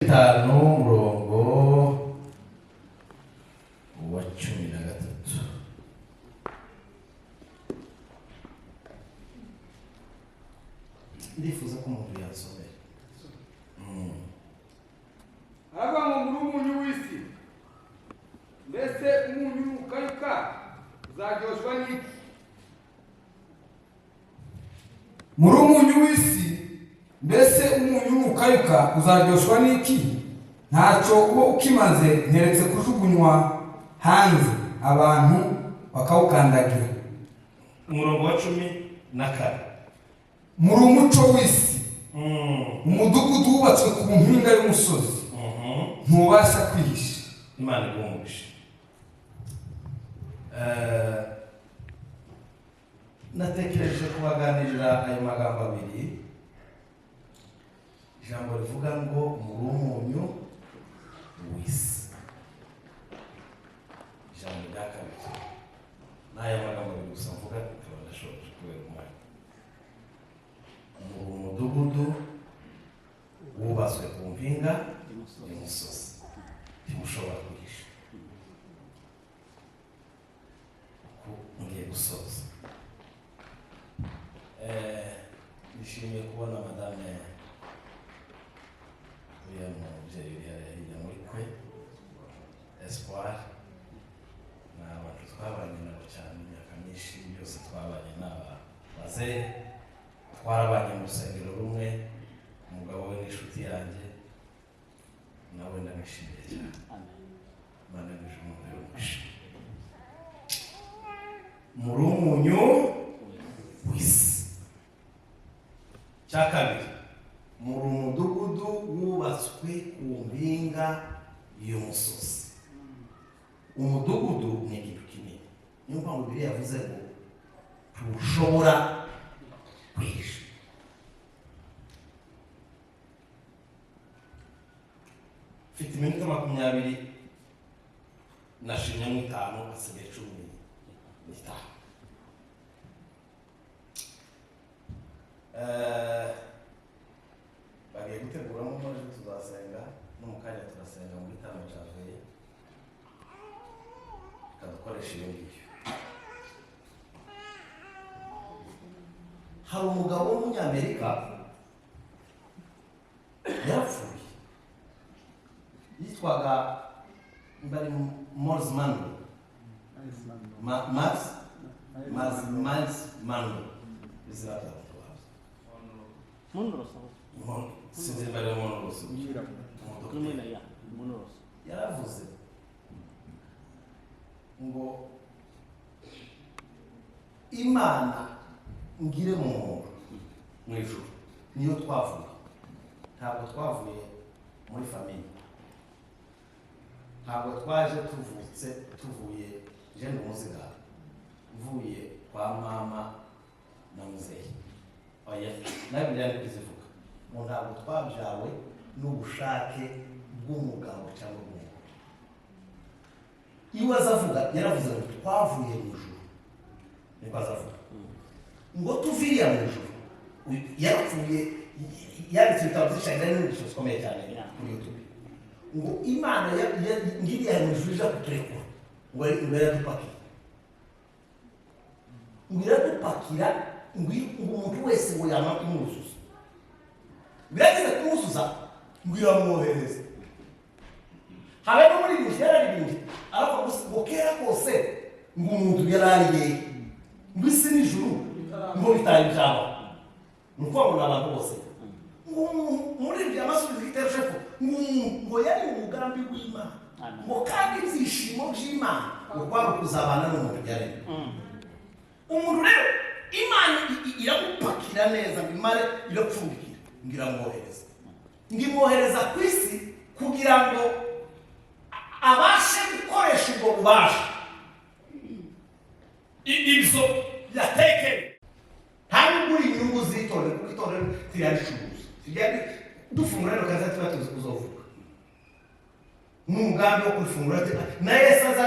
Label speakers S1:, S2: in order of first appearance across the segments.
S1: itanu murongo wa 13. Ndifuza ko umuntu yasomera.
S2: Aba mu umunyu w'isi, mbese umunyu ukayuka uzaryoshwa n'iki?
S3: Muri umunyu w'isi, mbese umunyu ukayuka uzaryoshwa n'iki? Ntacyo uba ukimaze nteretse kujugunywa hanze abantu bakawukandagira.
S1: Umurongo wa 14.
S3: Muri umuco w'isi, umudugudu wubatswe ku mpinga y'umusozi, ntubasha kwihisha.
S1: Imana igumugisha. Natekereje kubaganirira ayo magambo abiri. Ijambo rivuga ngo muri umunyu w'isi. Ijambo rya kabiri. N'aya magambo abiri gusa mvuga tukaba ndashoboje kubera umwanya. Mu mudugudu wubatswe ku mpinga y'umusozi, ntimushobora kuhisha. Ngiye gusoza. Nishimiye kubona madame uriya mubyeyi uri hirya muri kwe Espoir. Ni abantu twabanye nabo cyane imyaka myinshi, byose twabanye n'abaze, twarabanye mu rusengero rumwe. Umugabo we n'inshuti yanjye, nawe ndamwishimiye cyane. Imana yuje umubiri w'umugisha. Muri umunyu w'isi. Cya kabiri, muri umudugudu wubatswe ku mpinga y'umusozi. Umudugudu ni ikintu kinini, niyo mpamvu Bibiliya yavuze ngo tushobora kwihisha. Mfite iminota 20, nashimye mu 5, hasigaye 15. Bagiye guteguramo muri tuzasenga, no mu kanya turasenga mu gitabo cya Veye, tukadukoresha iyo ngibyo. Hari umugabo w'umunyamerika yapfuye, yitwaga Miles Monroe. Miles Monroe. Sinzi niba ari Monroe. Yaravuze ngo Imana ngire mu ijuru niyo twavuye, ntabwo twavuye muri famiye, ntabwo twaje tuvuye jene umuziga mvuye kwa mama na muzehe. Oya, nabi byari kuzivuga ngo ntabwo twabyawe n'ubushake bw'umugabo cyangwa bw'umugore. Iyo azavuga yaravuze ngo twavuye mu ijuru, niko azavuga ngo tuviriya mu ijuru. Yarapfuye, yanditse ibitabo byinshi n'inyigisho zikomeye cyane kuri YouTube, ngo Imana ngiriya mu ijuru ija kuturekura, ngo iradupakira, ngo iradupakira, ngo umuntu wese ngo yamara kumwuzuza. Birageze kumwuzuza ngo iramwohereza. Habe no muri ibintu yararibintu aravuga ngo kera kose ngo umuntu yarariye, ngo isi n'ijuru ngo bitari byaba. Nuko ngo abantu bose muri ibyo amasubizo y'iterefo ngo yari umugambi w'Imana, ngo kandi ibyishimo by'Imana ngo kwari kuzabana n'umuntu yaremye. Umuntu rero Imana iramupakira neza, imare irapfundikira, ngira mwohereza. Ngimwohereza ku isi kugira ngo abashe gukoresha ubwo bubasha. Ibyo yatekeye ntabwo muri inyungu z'itorero, kuko itorero tiraricuruza, dufungura rero kaza tuba tuzi kuzovuga n'umugambi wo kurifungura na Yesu aza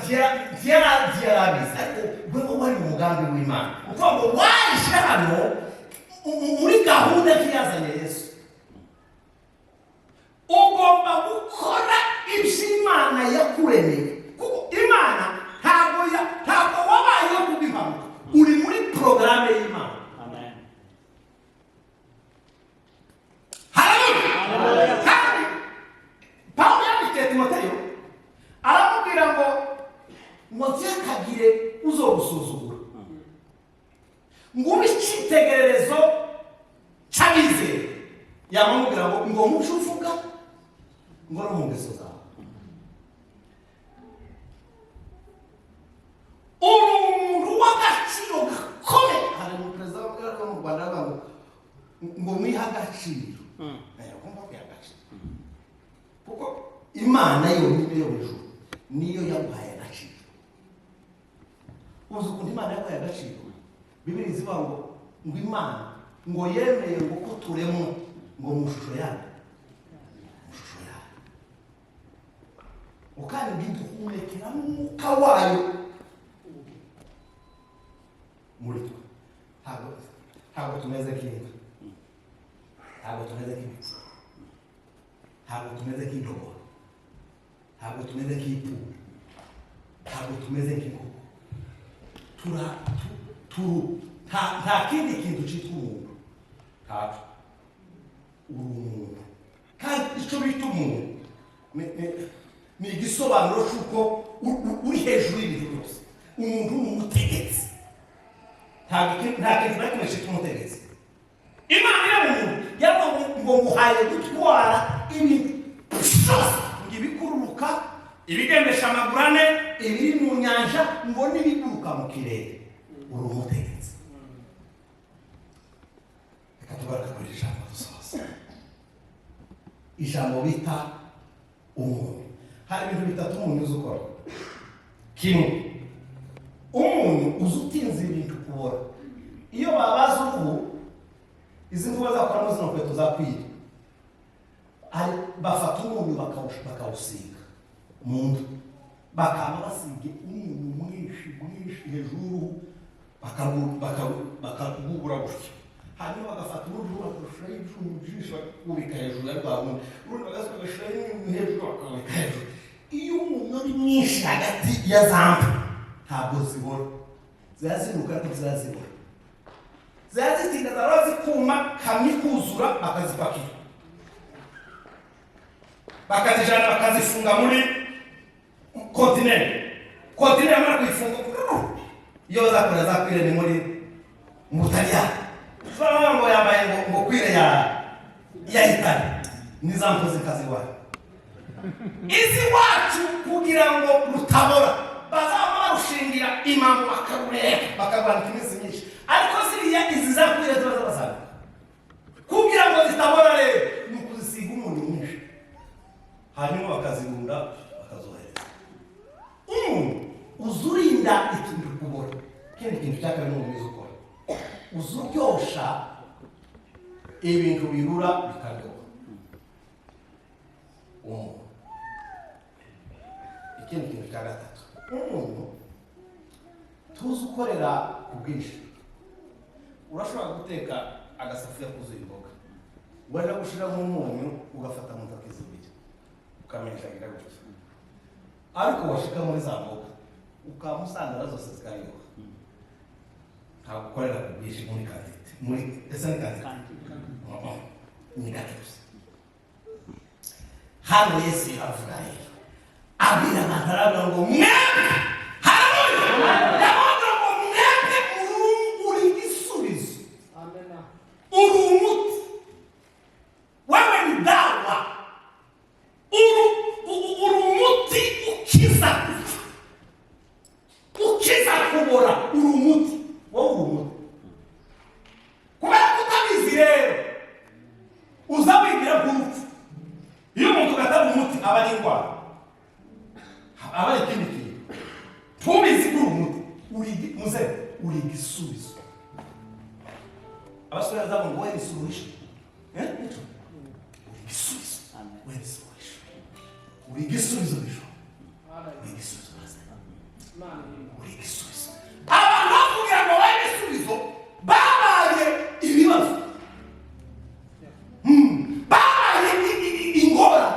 S1: byarabizi, ariko bwo wari umugambi w'Imana uko ngo waje hano muri gahunda y'iyazanye Yesu. yakuremeye. Kuko Imana ntabwo wabayeho kubw'impanuka, uri muri porogaramu y'Imana.
S4: Amen.
S1: Haleluya. Kandi Pawulo yandikiye Timoteyo aramubwira ngo ntihakagire uzogusuzugura, ngo ube icyitegererezo cy'abizera. Yamubwira ngo muco uvuga ngo no mu ngeso zawe. Umuntu w'agaciro gakomeye. Hari umuperezida w'u Rwanda ngo mwihe agaciro. Ugomba kwiha agaciro, kuko Imana yonyine yo hejuru niyo yaguhaye agaciro. Uzi ukuntu Imana yaguhaye agaciro? Bibiliya zivuga ngo Imana ngo yemeye ngo ko turemwe ngo mu shusho yayo, mu shusho yayo, ukandi biduhumekera n'umwuka wayo muri twe. Ntabwo tumeze nk'inka, ntabwo tumeze nk'ibipfu, ntabwo tumeze nk'indogobe, ntabwo tumeze nk'ipfundo, ntabwo tumeze nk'inkoko. Nta kindi kintu cyitwa umuntu. Ntabwo uri umuntu, kandi icyo bita umuntu ni igisobanuro cy'uko uri hejuru y'ibintu byose. Umuntu ni umutegetsi. Nta kintu na kimwe cyitwa umutegetsi. Imana yaravuga ngo nguhaye gutwara ibintu byose, ngo ibikururuka, ibigendesha amaguru ane, ibiri mu nyanja, ngo n'ibiguruka mu kirere. Uri umutegetsi. Reka tugaruke kuri ijambo dusoza. Ijambo bita umuntu. Hari ibintu bitatu umuntu uzi ukora. Kimwe, umuntu uzi utinze ibintu kubora. Iyo babaza ubu izi mvuba zakoramo zino nkweto zakwiye, bafata umunyu bakawusiga mu nda, bakaba basige umunyu mwinshi hejuru, bakagubura gutya. Hanyuma bagafata urundi bagashiraho ijisho bakubika hejuru ya rwa wundi, urundi bagashiraho inyuma hejuru bakubika hejuru. Iyo umuntu ari mwinshi hagati ya zambu ntabwo zibora, ziraziruka ariko zirazibora. Zazitinda zara zikuma kamwe kuzura bakazipakira, bakazijana bakazifunga muri kontineri. Kontineri amara kuyifunga iyo zakora zakwire ni muri Butaliyani. Sasa ngo yambaye ngo kwire ya Italy nizampo zikaziwa. Izi wacu kugira ngo rutabora bazaba barushingira imambo bakarureka bakabana iminsi myinshi, ariko ziriya izi zakwire zibazabasanga kugira ngo zitabora rero ni ukuzisiga umuntu mwinshi, hanyuma bakazirunda bakazohereza. Uzurinda ikintu kubora. Kindi kintu cyaka ni umuzi ukora, uzuryosha ibintu birura bikaryoha. Ikindi kintu cya gatatu, tuzi ukorera ku bwinshi. Urashobora guteka agasafuriya kuzuye imboga, waje gushiramo umunyu ugafata mu ntoki zibiri ukamenyeshagira gutya, ariko washika muri za mboga ukamusanga zose zikaryoha. Ntabwo ukorera ku bwinshi muri kantite, muri ese ni kantite ni gatuzi. Hano Yesu aravuga rero abira abantu aravuga ngo mwebwe, haleluya, ndavuga ngo mwebwe uri igisubizo. Amena. Uri umuti, wewe ni dawa, uri umuti ukiza kubora, uri umuti, wowe uri umuti. Kubera kutabizi rero uza wigira nk'urupfu. Iyo umuntu gataba umuti aba ari indwara, aba ari ikindi kintu. Tubizi kuri umuti uri igisubizo. Abasore bazaba ngo wewe solution, uri igisubizo, wewe solution, uri igisubizo bisho, uri igisubizo uri igisubizo. Abantu bavuga ngo wewe igisubizo babaye ibibazo, babaye ingora,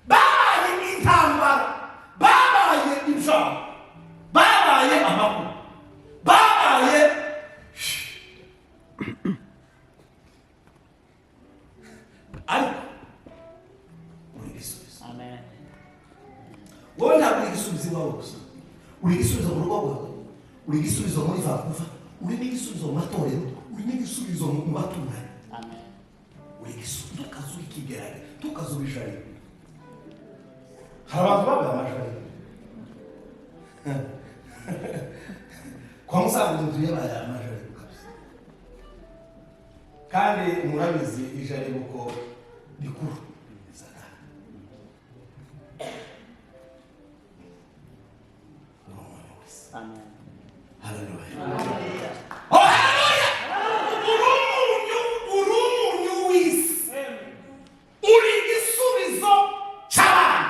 S1: babaye intambara, wowe ntabwo uri igisubizo iwawe gusa, uri igisubizo mu rugo rwawe, uri igisubizo muri Vancouver, uri n'igisubizo mu matorero, uri n'igisubizo mu baturanyi. Amen. Uri igisubizo, ntukazuba ikigerage, ntukazuba ijari. Hari abantu babaye amajari kwa Musanze inzu yabaye amajari kabisa, kandi murabizi ijari uko rikuru. Amen. Hallelujah. Hallelujah. Oh, hallelujah. Urumunyu w'isi. Uri igisubizo cy'abantu.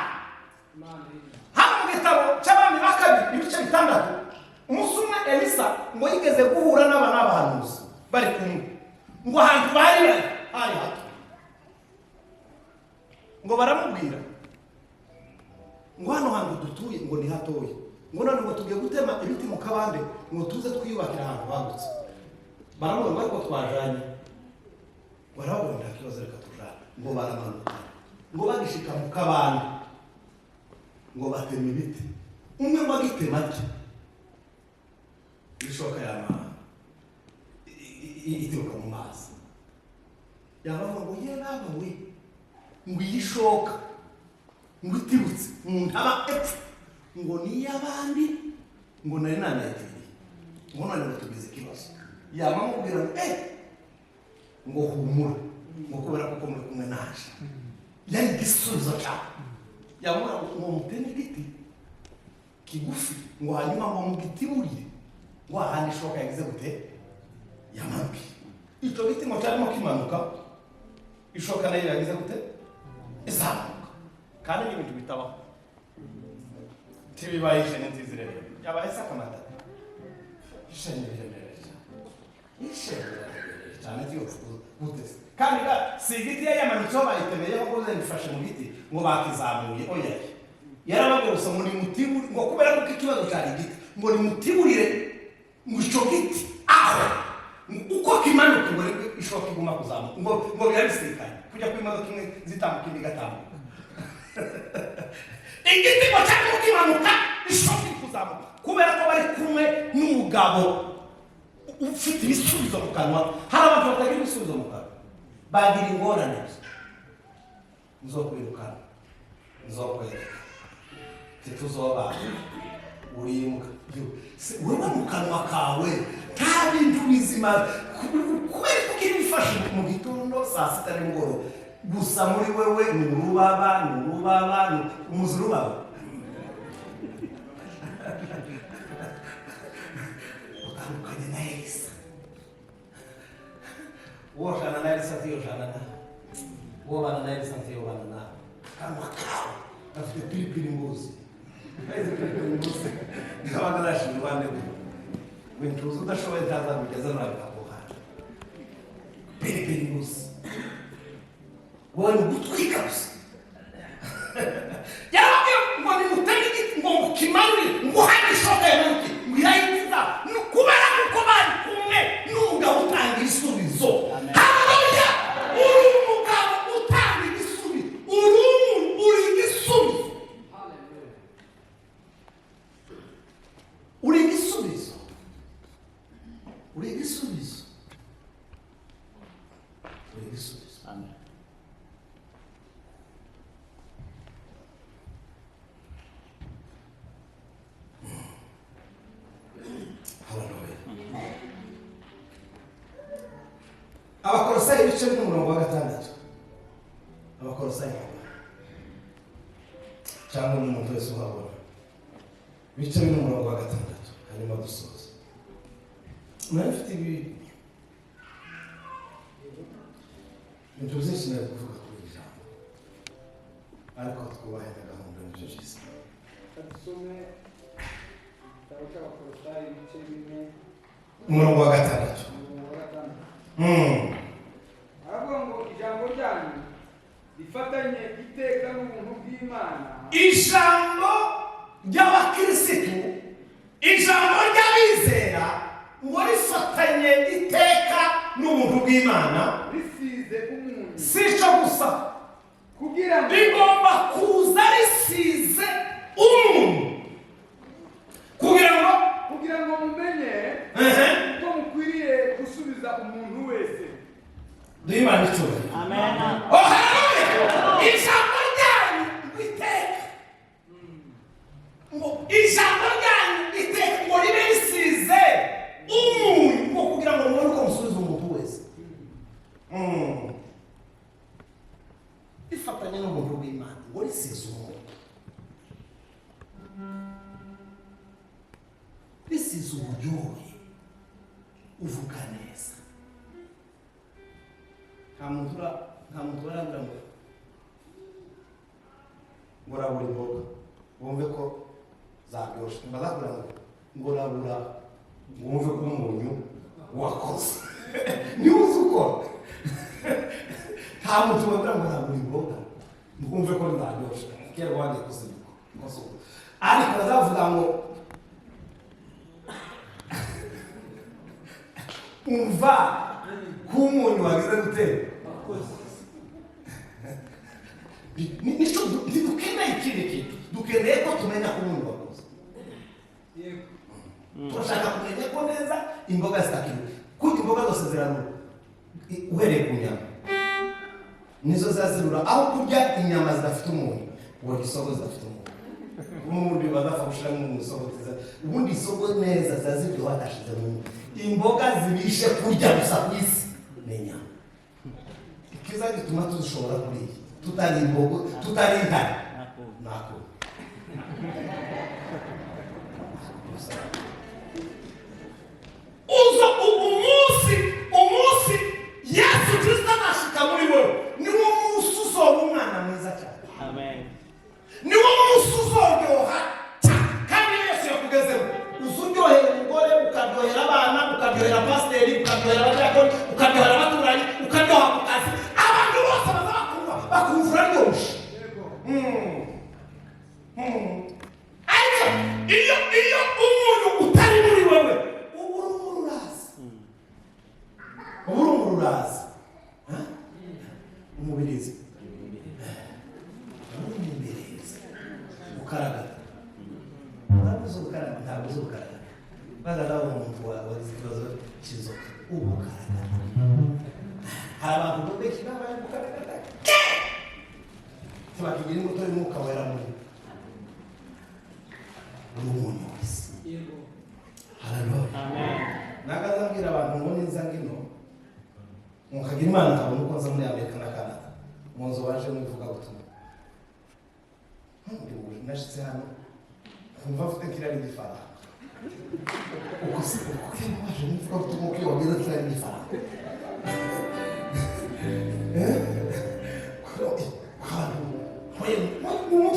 S1: Hano mu gitabo cy'abami ba kabiri ibice 6, umunsi umwe Elisa ngo yigeze guhura n'abahanuzi bari kumwe, ngo ahantu bari hato, ngo baramubwira ngo hano hantu dutuye ngo ni hatoye, ngo none ngo tugiye gutema ibiti mu kabande ngo tuze twiyubakira ahantu hagutse. Baramubwira ngo ariko twajanye, barabona nta kibazo reka tujane. Ngo baramanuka, ngo bagishika mu kabande ngo batema ibiti, umwe ngo agitema ati ishoka ituruka mu mazi, yabavuga ngo ye baba we, ngo yishoka ngo itirutse umuntu aba epfa, ngo niy'abandi, ngo nari nanayitiriye, ngo none ngo tugize ikibazo. Yamamubwira ngo ngo humura, ngo kubera kuko muri kumwe naje, yari igisubizo cyawe. Yamubwira ngo muteme igiti kigufi, ngo hanyuma ngo mugitiburire, ngo ahandi ishoka yagize gute yamanuke. Icyo giti ngo cyarimo kimanuka, ishoka nayo yagize gute izamuka. Kandi n'ibintu bitabaho tibibaye ishene nziza rero yabaye sakamata ishene rero cyane gute kandi si igiti yamanutse bayitemeye ko zifashe mu giti ngo bakizamuye. Oya, yarababwiye gusa ngo ni mutiburi, ngo kubera ko ikibazo cyari igiti, ngo ni mutiburire ngo icyo giti aho uko kimanuka ngo ishoka iguma kuzamuka, ngo birabisikanye kujya ku imodoka imwe zitambuka indi gatambuka. Igiti ngo cyangwa kimanuka ishoka kuzamuka kubera ko bari kumwe n'umugabo ufite ibisubizo mu kanwa. Hari abantu batagira ibisubizo mu kanwa, bagira ingorane. Nzokwirukana, nzokwereka, tituzoba urimuka. Wewe mu kanwa kawe nta bintu bizima, kubera ko bifashe mu gitondo saa sita n'umugoroba gusa. Muri wewe ni urubaba, umuzurubaba utandukanye na Elisa. Woshana na Elisa tiyoshana na wobana na Elisa tiyobana na kanwa kawe afite pilipili mbuzi. Ngabaga nashinga ubande wintuza udashoboye ntazamugeza nabikaguhana pilipili mbuzi wowe gutwika gusa. Yarabwiye ngo nimuteme igiti ngo mukimanure, ngo handi ishoka yamuke ngo irayitiza, kubera kuko bari kumwe n'umugabo utanga ibisubizo. Haleluya! Uri umugabo utanga ibisubizo, uri igisubizo, uri igisubizo, uri igisubizo, uri igisubizo. Amen. Abakolosayi ibice by'umurongo wa 6, Abakolosayi cyangwa umuntu wese uhabona ibice by'umurongo wa 6, hanyuma dusoza. Murafite ibintu byinshi nari kuvuga kuri iri jambo, ariko twubahe na gahunda y'ibyo byose.
S2: Dusome igitabo cy'Abakolosayi ibice 4
S1: umurongo wa 6.
S2: Aravuga ngo ijambo ryanyu rifatanye iteka n'ubuntu bw'Imana.
S1: Ijambo ry'abakirisitu, ijambo ry'abizera ngo rifatanye iteka n'ubuntu bw'Imana,
S2: risize umunyu.
S1: Si cyo gusa,
S2: kugira ngo
S1: rigomba kuza risize umunyu. urugo rw'Imana ngo risize umunyu, risize uburyohe, uvuga neza. nta muntu urambwira ngo urabura imboga wumve ko zaryoshe, mbazakubwira ngo urabura wumve ko umunyu wakoze niba uzi ukora. Nta muntu wabwira ngo urabura imboga wumve ko zaryoshe, kera wagiye kuzibuka ariko bazavuga ngo umva ko umunyu wagize gutera. Nicyo ntidukeneye ikindi kintu, dukeneye ko tumenya ko umunyu wakoze. Turashaka kumenya ko neza imboga zitakiwe, kuko imboga zose zirarura uhereye ku nyama nizo zazirura, aho kurya inyama zidafite umunyu ubona isogo zidafite umunyu. Umuntu bazapfa gushyiramo mu isogo nziza, ubundi isogo neza zaziryoha hadashizemo umunyu. Imboga zibishe kurya gusa ku isi ni inyama. Ikiza gituma tuzishobora kuriya tutari imbogo, tutari intare nako uza umunsi Yesu Kristo anashika muri wowe, niwo munsi uzoba umwana mwiza cyane. Amen. Niwo munsi uzoryoha kandi Yesu yakugezeho. Uzuryohera umugore, ukaryohera abana, ukaryohera pasiteri, ukaryohera abadiyakoni, ukaryohera abaturanyi, ukaryoha ku kazi. Abantu bose bakumva uraryoshye. Ariko iyo umuntu utari muri wowe urumuraza umubirizi ukaragata ntabwo uzi ukaragata bagana umuntu wagize ikibazo cy'inzoka ukaragata. Hari abantu bubeshya inama yo gukaragata tubakigira imbuto y'umwuka wera muri umuntu wese. Haleluya. Nakazambwira abantu ngo niza ngino mukagira Imana nkabona uko nza muri Amerika na Canada muzo waje mwivuga butumwa. Nashitse hano kumva mfite kirari gifaranga uko se uko waje mwivuga butumwa uko wagera kirari gifaranga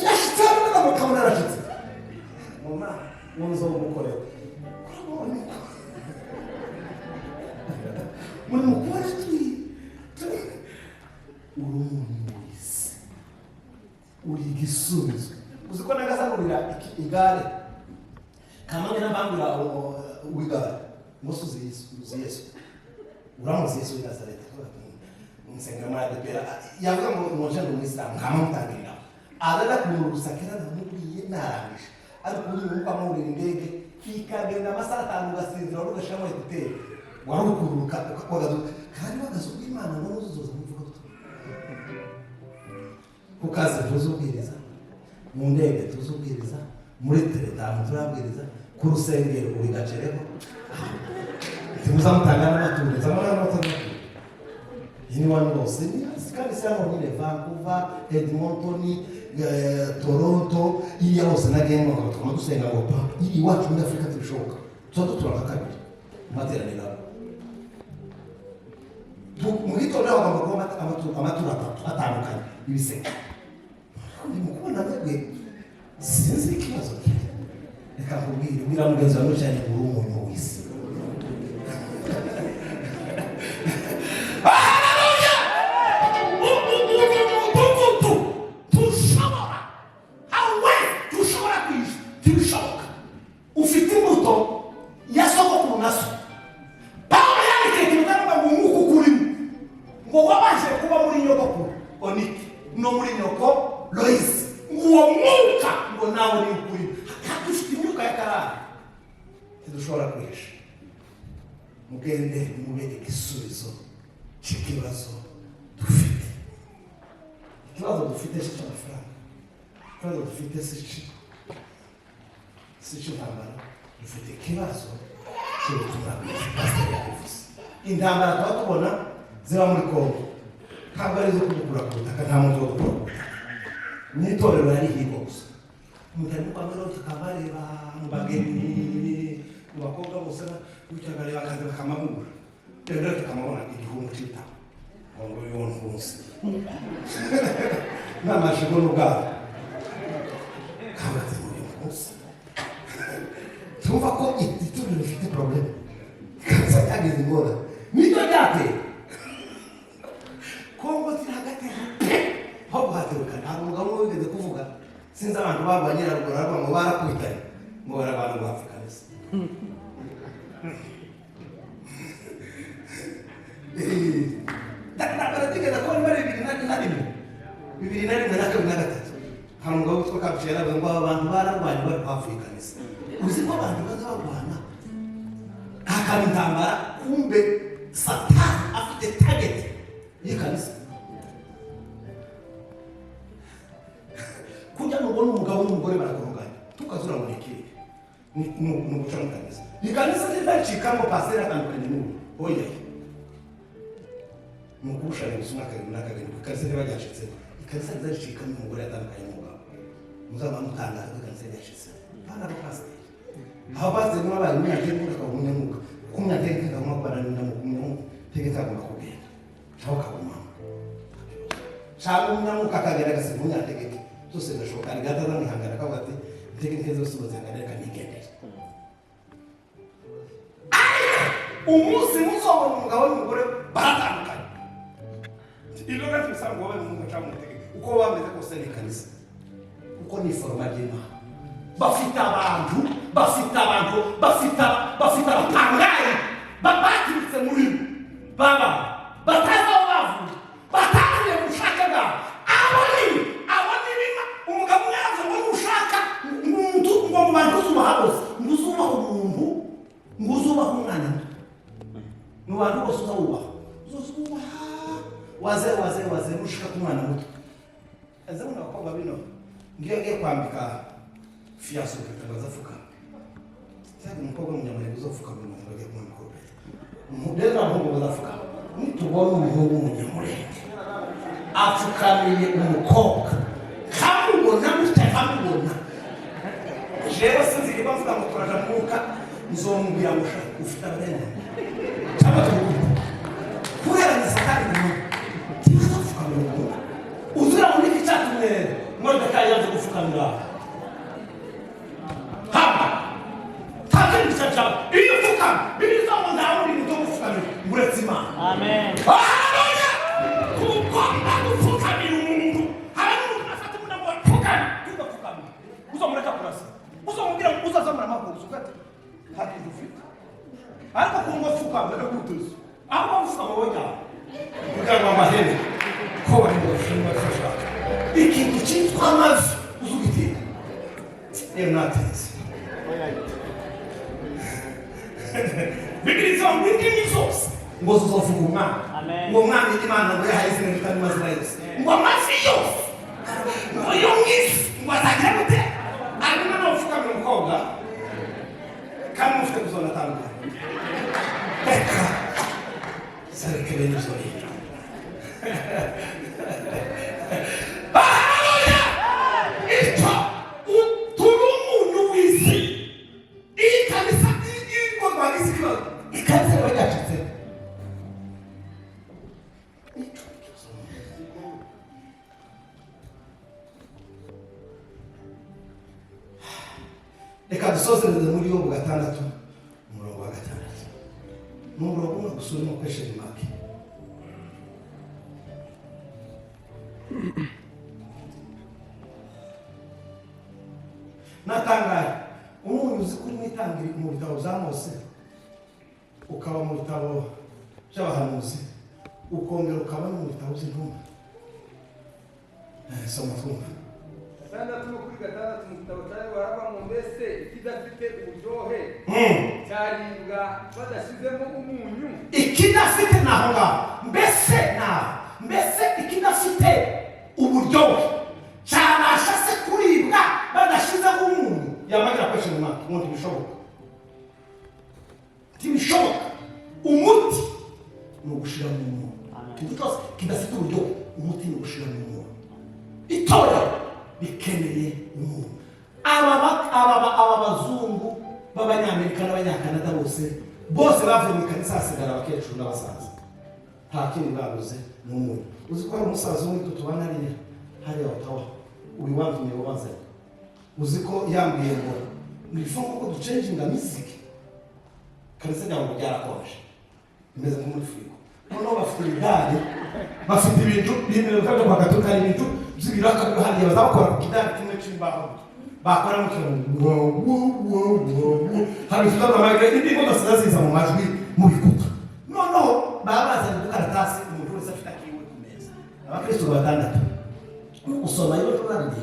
S1: yashitse hano n'amakabona arashitse mama muzo umukorera muri mukora turi umuntu wese uri igisubizo. Uzi ko nagazanurira igare kamwe n'abambura wigare musuzi Yesu uramuzi Yesu w'i Nazareti umusengera muri adepera yavuga ngo umujene w'Umuyisilamu nkamutangirira arara kumurusakira namubwiye narangije ariko uri mu kwamurira indege ikagenda amasaha 5 ugasinzira ugashamo ekuteri warukuruka ukakora kandi bagazuka Imana ngo uzuzoza muvuga ku kazi tuzubwiriza, mu ndege tuzubwiriza, muri teletamu turabwiriza, ku rusengero uri gacereko timuzamutangana n'amatunda zamana n'amatunda anyone bose ni kandi samo nyine Vancouver, Edmonton, Toronto iya hose nagenda ngo tukoma dusenga ngo pa iri wacu muri Afrika tubishoboka tuzo turanga kabiri materanira mu gitondo bagomba kuba amatura atandukanye ibiseka ndimukubona mwebwe sinzi ikibazo reka nkubwire biramugenzi wa n'ucyane kuri umuntu wese. Ufite imbuto ya sogokuru na so Pawulo yandika ikivuga ngo nk'uko kurimo ngo wabanje kuba muri nyogokuru Onike no muri nyoko Loise uwo mwuka ngo nawe ni ukuri kandi ufite imyuka ya karara tidushobora kwihisha. Mugende mube igisubizo cy'ikibazo dufite. Ikibazo dufite si cy'amafaranga, ikibazo dufite si cy'intambara, dufite ikibazo cy'ubutumwa bwiza. Pasiteri yabivuze intambara tuba tubona ziba muri Kongo ntabwo ari izo kudukura ku butaka, nta muntu wo gukura ku butaka. n'itorero yari higo gusa umutari kwa mbere tukabareba mu bageni mu bakobwa bose gutya bari bakaza bakamabura rero tukamabona igihungu cyita ngo yone hose n'amashigo n'ubwabo kabaze muri hose tumva ko itorero rifite problème kaza kageze ngora nicyo cyateye kongo tiragate ho guhateruka ntabwo umugabo wigeze kuvuga sinzi abantu babanye na ruguru ariko ngo barakubitanye ngo barabantu bapfuka neza barategeza ko bari bibiri na rimwe na kabiri na gatatu hari umugabo witwa Kabushera aravuga ngo aba bantu bararwanye bari kwapfuka neza uzi ko abantu baza barwana hakaba intambara kumbe satani afite target y'ikanisa kujya mubona umugabo n'umugore barakoroganya tukazura muri kiri ni guca mu kanisa ikanisa ntizacikamo pasiteri atandukanye n'ubu oya ni ukubushanya gusoma n'akageni ikanisa ntibajyashitse ikanisa ntizacikamo umugore atandukanye n'umugabo muzaba mutangaza ko ikanisa ryashitse hano ari pasiteri aho pasiteri niba bari umunyateka ukaba umunyamuka kuko umunyateka nkaguma kubana n'umunyamuka tegeka agomba kugenda cyangwa ukagumamo cyangwa umunyamuka akagenda agasiga umunyateka zose ndashoboka ari gata zamwihangana akavuga ati tekinike zose bazihangana reka nigendere umunsi muzobona umugabo n'umugore baratandukanye ilo gati usanga wowe n'umugabo cyangwa umutegeko uko bameze kose ni kanisa uko ni foroma y'Imana bafite abapangayi babaturutse muri baba bataza aho bavuye batavuye mu bushake bwabo abo ni umugabo yavuze ngo nushaka umuntu ngo mu bantu uzubaha bose ngo uzubaha umuntu ngo uzubaha umwana mu bantu bose uzawubaha waze mushaka umwana muto aze mu bakobwa bino ngiye kwambika fiaso kitabaza fuka cyangwa umukobwa munyamurenge uzofuka mu muntu bagiye kumwambika umudeza ahubwo bazafuka nitubona umuhungu munyamurenge apfukamiye umukobwa kamubona mutamubona jewe sinzi niba mvuga ngo turaja mwuka nzomubwira ngo ufite abana cyangwa tumukuta kubera ni satani n'umuntu kibazo apfukamira umukobwa uzura muri iki cyatumye Moridekayi yaje gufukamira haba takeni cyacawe iyo fukama biriza ngo nta wundi muntu wo gufukamira uretse Imana amen haleluya kuko ndagufukamira umuntu uzomureka kurasa uzomubwira ngo uzazamura amaguru ugati hati dufite ariko kumva fukama no kutuzo aho bafukama bonya kugira amahene ko bari mu shimba fasha ikintu cyitwa amazi uzugitira rero nateze bibiri zo mwindi zose ngo zovuga umwana ngo umwana Imana ngo yahise n'itani mazina yose ngo amazi yose ngo yongise ngo azagira gute arimo no fukamira umukobwa kandi ufite kuzona atandukanye reka sareke bene zori haleluya ito turi umuntu w'isi iyi kanisa y'ingo rwagisi kibazo ikanisa ryacitse reka dusozereze muri Yobu 6 umurongo wa 6 n'umurongo umwe gusa urimo kwesheni make natangaye umuntu uzi kuri mwitangiri mu bitabo bya Mose ukaba mu bitabo by'abahanuzi ukongera ukaba no mu bitabo by'intumwa soma twumva
S2: gatandatu no kuri gatandatu mu gitabo cyawe baravuga ngo mbese ikidafite uburyohe cyaribwa badashyizemo umunyu
S1: ikidafite naho ngaho mbese ikidafite uburyohe cyabasha se kuribwa badashyizeho umunyu yamagira kwesha mu mwaka ngo ntibishoboka umuti ni ugushira mu muntu ikintu cyose kidafite uburyohe umuti ni ugushira mu muntu itorero bikeneye umuntu. Aba bazungu b'abanyamerika n'abanyakanada bose bavuye mu kanisa hasigara abakecuru n'abasaza. Nta kindi babuze n'umuntu. Uzi ko hari umusaza umwe tutubana hariya Ottawa, uyu wantumye wabaza. Uzi ko yambwiye ngo nifuza ko ducenjinga music. Kanisa ntabwo byarakonje. Imeze nko muri frigo. Noneho bafite ibidari, bafite ibintu bimwe kandi bagatuka ibintu by'ibiraka hariya bazakora ku kidari kimwe cy'imbaho. Bakora mu kintu hari tutana magare indimo gasaziza mu majwi mu bikuta. Noneho babaza dukaratasi umuntu wese afite akiwe ku meza. Abakristo batandatu. Usoma iyo turabindi.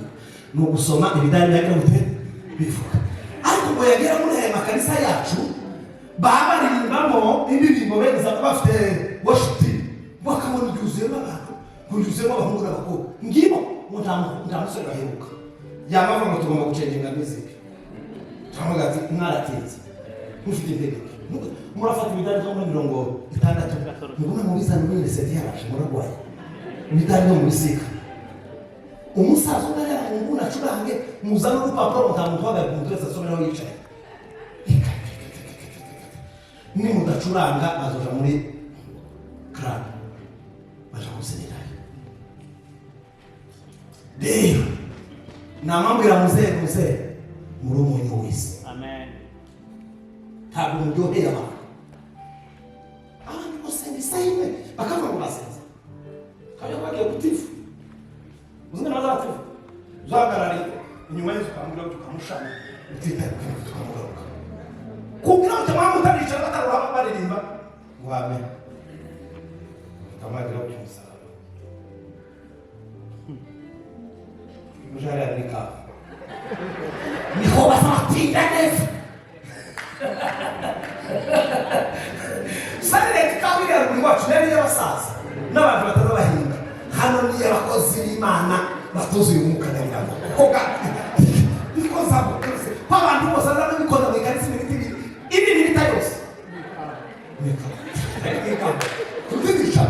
S1: No gusoma ibidari bya gute bivuga. Ariko ngo yagera muri aya makanisa yacu baririmbamo indirimbo beza bafite worship bakabona byuzuyemo abantu, byuzuyemo abahungu n'abakobwa. Ngibo nta musore baheruka. Yamava ngo tugomba gucenga music. Turavuga ati mwaratinze. Mufite intege. Murafata ibidari byo muri 60. Mubona mu bizana muri reset yaje muragwaye. Ibidari byo muri sika. Umusaza ugarera ngo nacurange muzana urupapuro mutamutwaga kumutwesa someraho yicaye. Ni mudacuranga bazoja muri club. Baje kusenera. Deo. Na mambo ya mzee muri umuntu wese. Amen. Ntabwo muryohera abantu bose ndisayime bakava mu basenza. Kayo bagiye gutifu. Uzina mazatifu. Zagarari inyuma y'inzu kamubwira tukamushana. Utitaye tukamugaruka. Kugira ngo tamama utaricara batarura baririmba. Ngo amen. Tamagira cy'umusaraba. Mujara nika. Niho bafatinda neza. Sare tukabira muri wacu nari y'abasaza. N'abantu batazabahinga. Hano ni abakozi b'Imana batuzuye umwuka n'iramo. Koga. Niko zabo. Abantu bose azana bikoza mu kanisa n'ibiti. Ibi ni bitayose. Nika. Tuzigisha.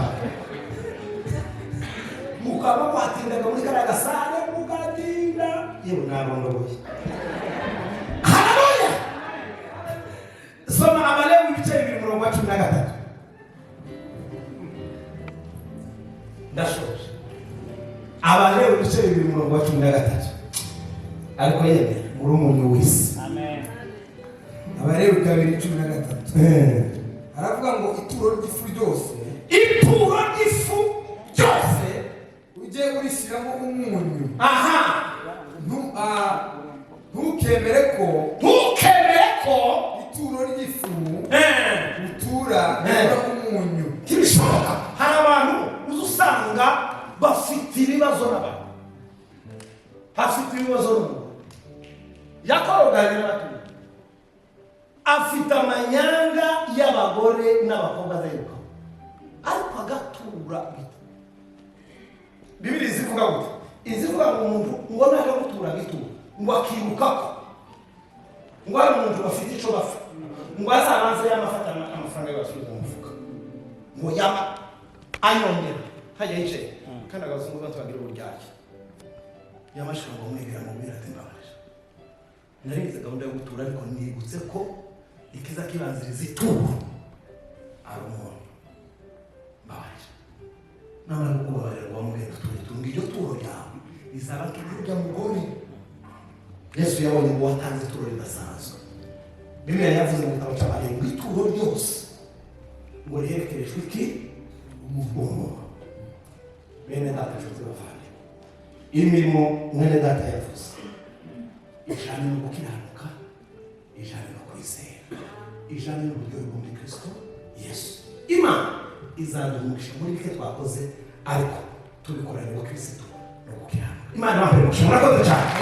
S1: Mukaba kwatinda muri karaga sare mugatinda. Yewe narondoboye. Haleluya. Soma Abalewi ibice 13. Ndashoje. Abalewi ibice 13. Ariko yemera muri umuntu wese. Amen.
S3: Abalewi 2:13. Aravuga ngo ituro ry'ifu ryose ujye urishyiramo umunyu. Aha. Ntukemere ko ituro ry'ifu utura umunyu.
S1: Kibishoboka hari abantu uzusanga bafite ibibazo n'abantu. Afite ibibazo n'umuntu. Yakoroganye n'abantu. Afite amanyanga y'abagore n'abakobwa zayiruka. Ariko agatura bito. Bibiri zivuga gute? Izivuga ngo umuntu ngo naje gutura bito. Ngo akirukako. Ngo ari umuntu bafite ico bafa. Ngo azabanze y'amafata amafaranga y'abasubiza mu mufuka. Ngo yama anyongera. Hajya yice. Kandi abazungu batagira uburyarya. Yamashira ngo mwegera mu bira timbaje. Narigize gahunda yo gutura ariko nigutse ko ikiza kibanziriza ituro ari umuntu baje namara kubabarira mubwira tutunga iryo turo ryawe izaba turya mugore. Yesu yabonye ngo watanze ituro ridasanzwe. Bibiliya yavuze mu gitabo cy'Abalewi ngo ituro ryose ngo riherekereshwe iki umuvumo. Bene data nshuti bavandimwe, imirimo mwene data yavuze ijana no gukiranuka, ijana no kwizera, ijana n'uburyo bwo muri Kristo Yesu. Imana izaduhumisha muri bike twakoze ariko tubikoranye wa Kristo no gukiranuka. Imana bambaye umugisha murakoze cyane.